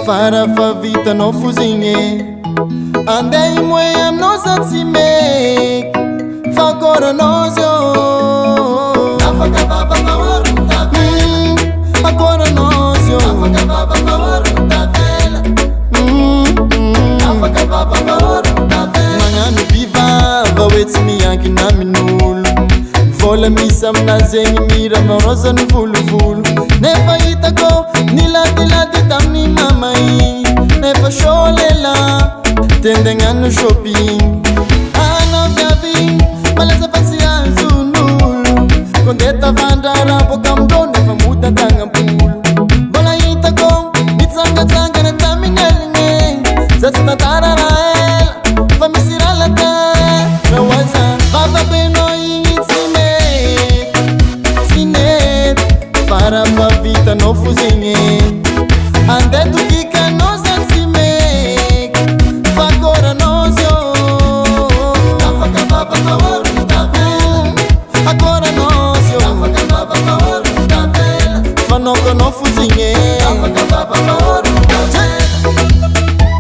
Fara fa vita no fuzinhe andei moe am nosa time fa cora nosio afaka baba favor da vela agora nosio afaka baba favor da vela afaka baba favor da vela mangano viva vawets mi anche na minul vola mi samna zengi mira ma rosa no vulu nefa itako nilati tamni mamai nefa sholela tendengano shopping ano gavi malasa fasia zunulu kondeta vandara boka mdone famuta tanga mpulu bola itako nitsanga na tamingalinge zatsta tararael famisirala ta rawaza baba beno para ma vita no fuzinhe ande tu kika nos ansime fa cora nosio afaka baba favor da vela agora nosio afaka baba favor da vela fa no fuzinhe afaka baba favor da vela.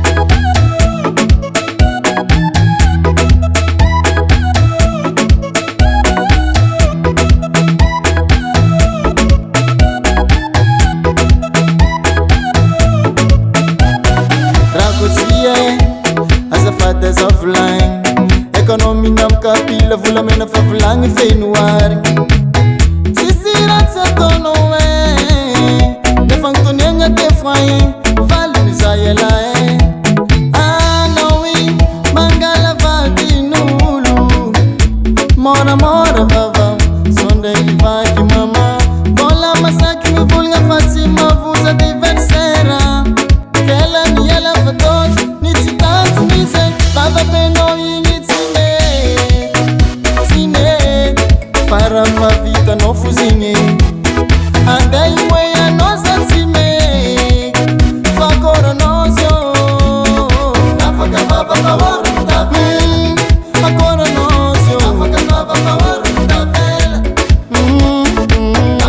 Azafadas offline economy nam kapila vula mena fa vulang fenuar sisirat sa tono ne fantonenga te fai vale zayela anawi mangala vatinulu mora vava sonde vaki mama bola masaki mi vulga fatima vuza de versera kela ni ela fatos baba beno initsime sine para ma vita no fuzinhe andei moe nosa time fa cora nosio afaka baba favor da vela agora nosio afaka baba favor da vela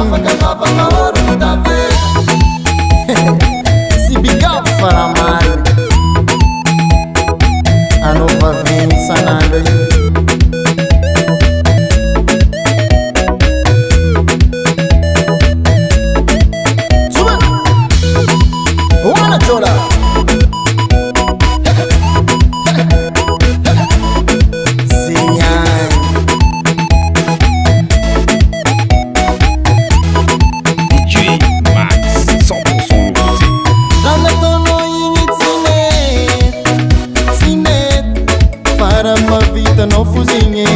afaka baba favor da vela si big up para amar a nova vem sanando suba uma chola sinhai DJ Max 100% rosé nana tono initsine para ma vita no fuzinhe